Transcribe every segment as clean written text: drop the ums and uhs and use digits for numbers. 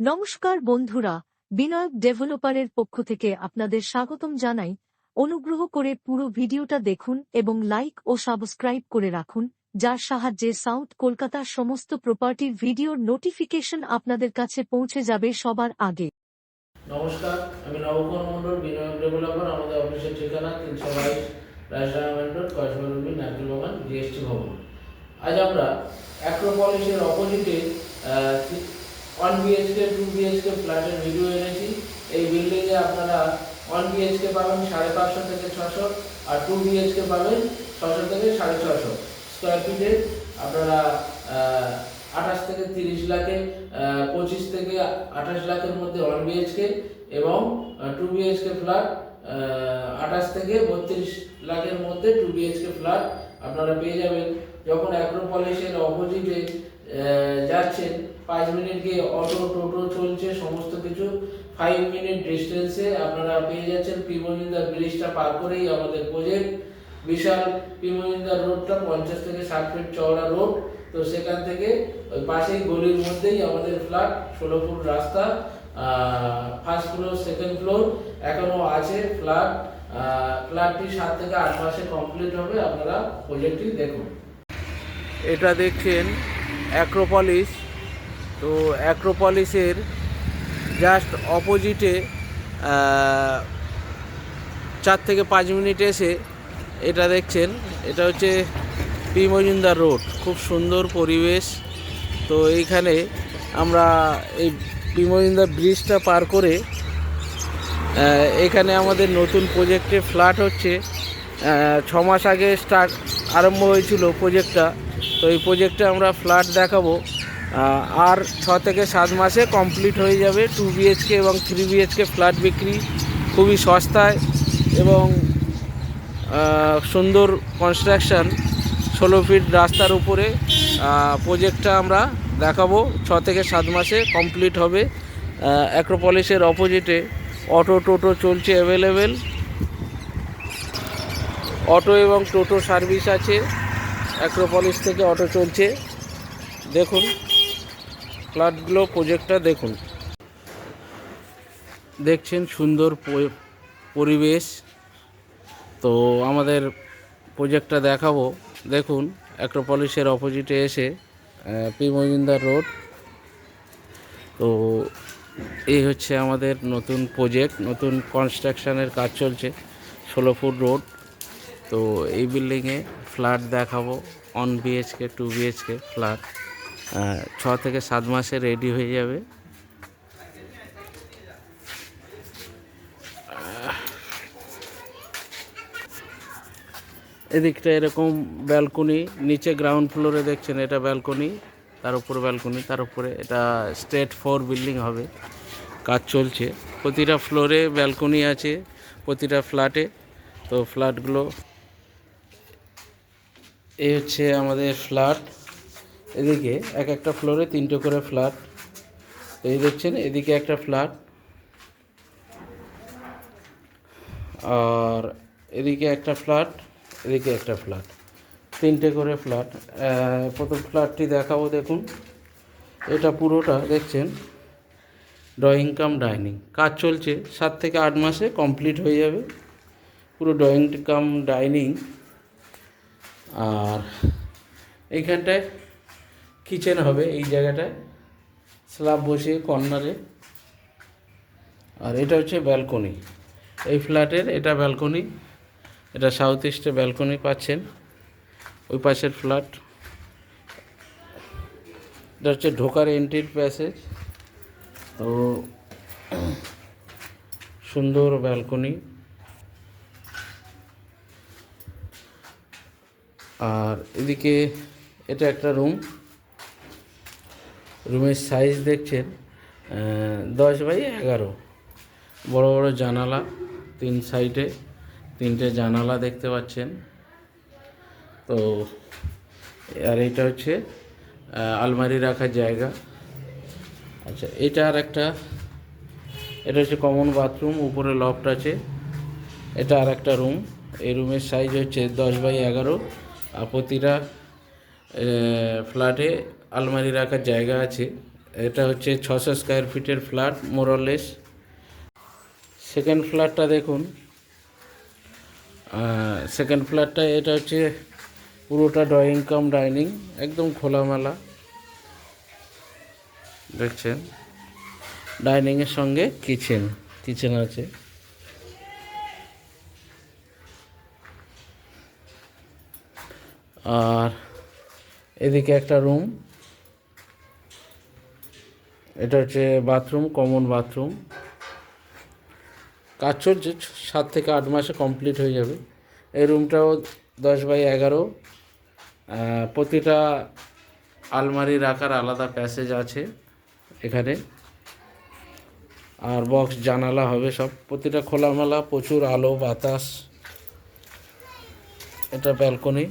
নমস্কার বন্ধুরা, বিনায়ক ডেভেলপারের পক্ষ থেকে আপনাদের স্বাগতম জানাই। অনুগ্রহ করে পুরো ভিডিওটা দেখুন এবং লাইক ও সাবস্ক্রাইব করে রাখুন, যার সাহায্যে সাউথ কলকাতার সমস্ত প্রপার্টির ভিডিওর নোটিফিকেশন আপনাদের কাছে পৌঁছে যাবে সবার আগে। নমস্কার, আমি নবকুমার মন্ডল, বিনায়ক ডেভেলপার। আমাদের অফিসের ঠিকানা 322 রাজরাম রোড, কসবারুবি, নারকেল বাগান, জিএসটি ভবন। আজ আমরা অ্যাক্রোপলিসের অপোজিটে 1 বিএইচকে 2 বিএইচকে ফ্ল্যাটের ভিডিও এনেছি। এই বিল্ডিংয়ে আপনারা 1 বিএইচকে পাবেন 550 থেকে 600, আর 2 বিএইচকে পাবেন 600 থেকে 650 স্কোয়ার ফিটে। আপনারা 28 থেকে 30 লাখে, 25 থেকে 28 লাখের মধ্যে 1 বিএইচকে এবং 2 বিএইচকে ফ্ল্যাট 28 থেকে 32 লাখের মধ্যে 2 বিএইচকে ফ্ল্যাট আপনারা পেয়ে যাবেন। যখন অ্যাক্রোপলিসের অপোজিটে যাচ্ছেন, 5 মিনিট গিয়ে অটো টোটো চলছে, সমস্ত কিছু 5 মিনিট ডিস্টেন্সে আপনারা পেয়ে যাচ্ছেন। পি মজুমদার ব্রিজটা পার করেই আমাদের প্রজেক্ট। বিশাল পি মজুমদার রোডটা 50 থেকে 60 ফিট চওড়া রোড। তো সেখান থেকে ওই পাশেই গলির মধ্যেই আমাদের ফ্ল্যাট, 16 ফুট রাস্তা, ফার্স্ট ফ্লোর, সেকেন্ড ফ্লোর এখনো আছে ফ্ল্যাট। ফ্ল্যাটটি 7 থেকে 8 মাসে কমপ্লিট হবে। আপনারা প্রজেক্টটি দেখুন। এটা দেখছেন অ্যাক্রোপলিস। তো অ্যাক্রোপলিসের জাস্ট অপোজিটে 4 থেকে 5 মিনিট এসে এটা দেখছেন, এটা হচ্ছে পি মজুমদার রোড। খুব সুন্দর পরিবেশ। তো এইখানে আমরা এই পি মজুমদার ব্রিজটা পার করে এখানে আমাদের নতুন প্রজেক্টে ফ্ল্যাট হচ্ছে। 6 মাস আগে আরম্ভ হয়েছিল প্রজেক্টটা। তো এই প্রজেক্টে আমরা ফ্ল্যাট দেখাবো, আর 6 থেকে 7 মাসে কমপ্লিট হয়ে যাবে। 2 বিএইচকে এবং 3 বিএইচকে ফ্ল্যাট বিক্রি খুবই সস্তায় এবং সুন্দর কনস্ট্রাকশান, 16 ফিট রাস্তার উপরে প্রজেক্টটা আমরা দেখাবো। 6 থেকে 7 মাসে কমপ্লিট হবে। অ্যাক্রোপলিসের অপোজিটে অটো টোটো চলছে অ্যাভেলেবেল। অটো এবং টোটো সার্ভিস আছে। অ্যাক্রোপলিস থেকে অটো চলছে। দেখুন ফ্ল্যাটগুলো, প্রজেক্টটা দেখুন। দেখছেন সুন্দর পরিবেশ। তো আমাদের প্রজেক্টটা দেখাবো। দেখুন অ্যাক্রোপলিসের অপোজিটে এসে পি মজুমদার রোড। তো এই হচ্ছে আমাদের নতুন প্রজেক্ট, নতুন কনস্ট্রাকশানের কাজ চলছে, 16 ফুট রোড। তো এই বিল্ডিংয়ে ফ্ল্যাট দেখাবো, 1 বিএইচকে 2 বিএইচকে ফ্ল্যাট 6 থেকে 7 মাসে রেডি হয়ে যাবে। এদিকটা এরকম ব্যালকনি, নিচে গ্রাউন্ড ফ্লোরে দেখছেন এটা ব্যালকনি, তার উপরে ব্যালকনি, তার উপরে এটা স্টেট 4 বিল্ডিং হবে। কাজ চলছে, প্রতিটা ফ্লোরে ব্যালকনি আছে, প্রতিটা ফ্ল্যাটে। তো ফ্ল্যাটগুলো এই হচ্ছে আমাদের ফ্ল্যাট। এদিকে এক একটা ফ্লোরে 3টে করে ফ্ল্যাট। এই দেখছেন এদিকে একটা ফ্ল্যাট, আর এদিকে একটা ফ্ল্যাট, এদিকে একটা ফ্ল্যাট, 3টে করে ফ্ল্যাট। প্রথম ফ্ল্যাটটি দেখাবো। দেখুন এটা পুরোটা দেখছেন ড্রয়িং কাম ডাইনিং। কাজ চলছে, 7 থেকে 8 মাসে কমপ্লিট হয়ে যাবে পুরো ড্রয়িং কাম ডাইনিং। আর এইখানটায় কিচেন হবে, এই জায়গাটায় স্ল্যাব বসিয়ে কর্নারে। আর এটা হচ্ছে ব্যালকনি, এই ফ্ল্যাটের এটা ব্যালকনি, এটা সাউথ ইস্টে ব্যালকনি পাচ্ছেন। ওই পাশের ফ্ল্যাট, এটা হচ্ছে ঢোকার এন্ট্রির প্যাসেজ। তো সুন্দর ব্যালকনি। আর এদিকে এটা একটা রুম। রুমের সাইজ দেখছেন 10 বাই 11, বড় বড় জানালা, 3 সাইডে 3টে জানালা দেখতে পাচ্ছেন। তো আর এটা হচ্ছে আলমারি রাখার জায়গা। আচ্ছা, এটা আর একটা, এটা হচ্ছে কমন বাথরুম, উপরে লফট আছে। এটা আর একটা রুম। এই রুমের সাইজ হচ্ছে 10 বাই 11, আর প্রতিটা ফ্ল্যাটে আলমারি রাখার জায়গা আছে। এটা হচ্ছে 600 স্কোয়ার ফিটের ফ্ল্যাট মোরলেস। সেকেন্ড ফ্ল্যাটটা দেখুন। সেকেন্ড ফ্ল্যাটটা এটা হচ্ছে পুরোটা ড্রয়িং কাম ডাইনিং, একদম খোলামেলা দেখছেন। ডাইনিংয়ের সঙ্গে কিচেন আছে। আর এদিকে একটা রুম, এটা হচ্ছে বাথরুম, কমন বাথরুম। কাজ চলছে, 7 থেকে 8 মাসে কমপ্লিট হয়ে যাবে। এই রুমটাও 10x11। প্রতিটা আলমারি রাখার আলাদা প্যাসেজ আছে এখানে। আর বক্স জানালা হবে সব, প্রতিটা খোলামেলা, প্রচুর আলো বাতাস। এটা ব্যালকনি।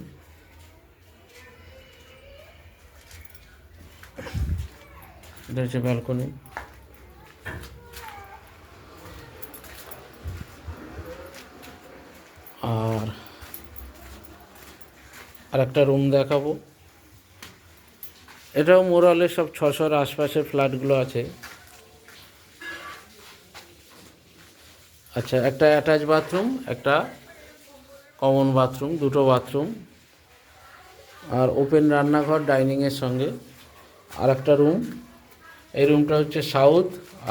এটা হচ্ছে ব্যালকনি। আর একটা রুম দেখাবো। এটাও মোরালে সব 600-র আশপাশের ফ্ল্যাটগুলো আছে। আচ্ছা, একটা অ্যাটাচ বাথরুম, একটা কমন বাথরুম, দুটো বাথরুম। আর ওপেন রান্নাঘর ডাইনিংয়ের সঙ্গে। আর একটা রুম, এই রুমটা হচ্ছে সাউথ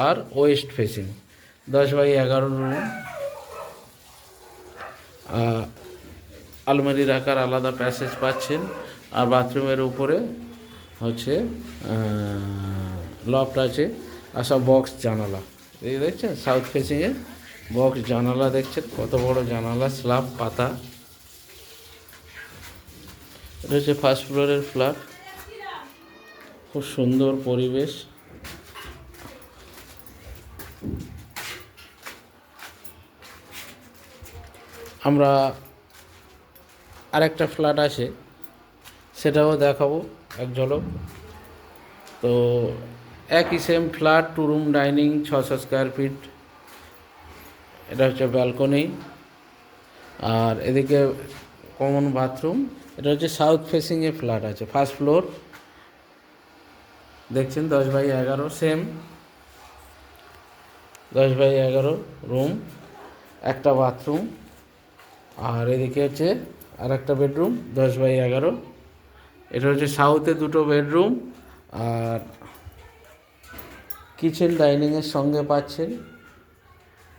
আর ওয়েস্ট ফেসিং, 10x11 রুম। আলমারি রাখার আলাদা প্যাসেজ পাচ্ছেন। আর বাথরুমের উপরে হচ্ছে লফট আছে। আর সব বক্স জানালা, এই দেখছেন সাউথ ফেসিংয়ে বক্স জানালা দেখছেন, কত বড় জানালা, স্ল্যাব পাতা। এটা হচ্ছে ফার্স্ট ফ্লোরের ফ্ল্যাট, খুব সুন্দর পরিবেশ। আমরা আরেকটা ফ্ল্যাট আছে, সেটাও দেখাবো এক ঝলক। তো একই same flat, 2 room dining, 600 square feet. এটা হচ্ছে ব্যালকনি। আর এদিকে কমন বাথরুম। এটা হচ্ছে সাউথ ফেসিংয়ে ফ্ল্যাট আছে, ফার্স্ট ফ্লোর দেখছেন, 10x11 সেম, 10x11 রুম, একটা বাথরুম। আর এদিকে হচ্ছে আর একটা বেডরুম, 10x11। এটা হচ্ছে সাউথে দুটো বেডরুম আর কিচেন ডাইনিংয়ের সঙ্গে পাচ্ছেন।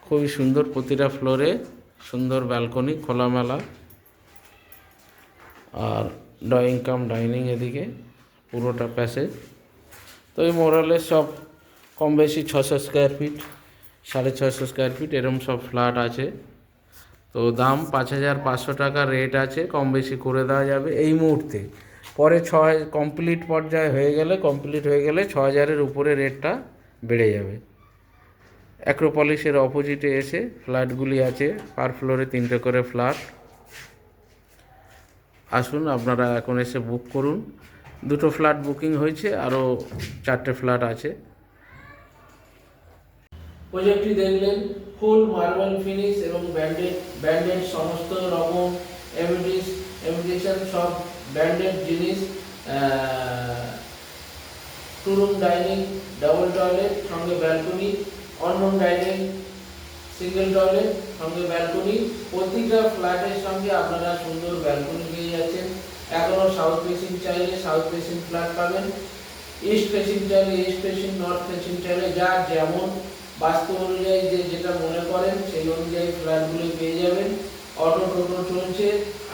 খুবই সুন্দর, প্রতিটা ফ্লোরে সুন্দর ব্যালকনি, খোলামেলা। আর ড্রয়িং কাম ডাইনিং এদিকে পুরোটা প্যাসেজ। তো এই মোরালে সব কম বেশি 600 স্কোয়ার ফিট, 650 স্কোয়ার ফিট এরম সব ফ্ল্যাট আছে। তো দাম 5500 টাকা রেট আছে, কম বেশি করে দেওয়া যাবে এই মুহূর্তে। পরে কমপ্লিট পর্যায়ে কমপ্লিট হয়ে গেলে 6000-এর উপরে রেটটা বেড়ে যাবে। অ্যাক্রোপলিসের অপোজিটে এসে ফ্ল্যাটগুলি আছে, পার ফ্লোরে 3টে করে ফ্ল্যাট। আসুন, আপনারা এখন এসে বুক করুন। 2টো ফ্ল্যাট বুকিং হয়েছে, আরও 4টে ফ্ল্যাট আছে। প্রজেক্টটি দেখলেন, ফুল মার্বেল ফিনিশ এবং ব্যান্ডেড সমস্ত রকম এমিটেশন, সব ব্যান্ডেড জিনিস। 2 রুম ডাইনিং, ডাবল টয়লেট সঙ্গে balcony, 1 room dining, single toilet সঙ্গে ব্যালকনি। প্রতিটা ফ্ল্যাটের সঙ্গে আপনারা সুন্দর ব্যালকনি পেয়ে যাচ্ছেন। এখনও সাউথ ফেসিং চাইলে সাউথ ফেসিং ফ্ল্যাট পাবেন, ইস্ট ফেসিং চাইলে ইস্ট ফেসিং, নর্থ ফেসিং চাইলে যার যেমন বাস্তু অনুযায়ী যেটা মনে করেন সেই অনুযায়ী ফ্ল্যাটগুলি পেয়ে যাবেন। অটো টোটো চলছে।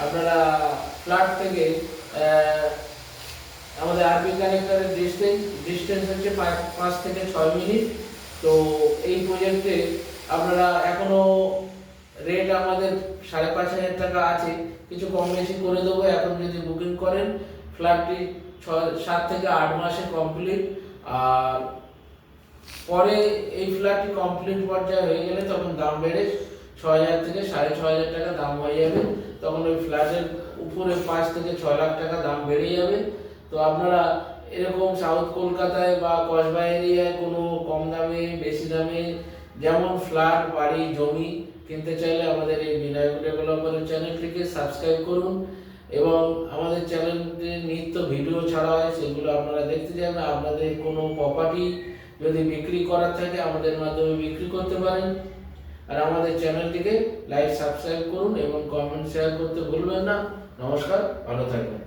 আপনারা ফ্ল্যাট থেকে আমাদের আরপি কানেক্টরের ডিস্টেন্স হচ্ছে 5 থেকে 6 মিনিট। তো এই প্রজেক্টে আপনারা এখনো রেট আমাদের 5500 টাকা আছে, কিছু কম বেশি করে দেবো এখন যদি বুকিং করেন। ফ্ল্যাটটি 7 থেকে 8 মাসে কমপ্লিট। আর পরে এই ফ্ল্যাটটি কমপ্লিট পর্যায়ে হয়ে গেলে তখন দাম বেড়ে 6000 থেকে 6500 টাকা দাম হয়ে যাবে। তখন ওই ফ্ল্যাটের উপরে 5 থেকে 6 লাখ টাকা দাম বেড়ে যাবে। তো আপনারা এরকম সাউথ কলকাতায় বা কসবা এরিয়ায় কোনো কম দামে বেশি দামে যেমন ফ্ল্যাট, বাড়ি, জমি কিনতে চাইলে আমাদের এই বিনায়ক ডেভেলপারের চ্যানেলটিকে সাবস্ক্রাইব করুন এবং আমাদের চ্যানেলে নিত্য ভিডিও ছাড়া হয়, সেগুলো আপনারা দেখতে যাবেন। আপনাদের কোনো প্রপার্টি যদি বিক্রি করার থাকে আমাদের মাধ্যমে বিক্রি করতে পারেন। আর আমাদের চ্যানেলটিকে লাইক সাবস্ক্রাইব করুন এবং কমেন্ট শেয়ার করতে ভুলবেন না। নমস্কার, ভালো থাকবেন।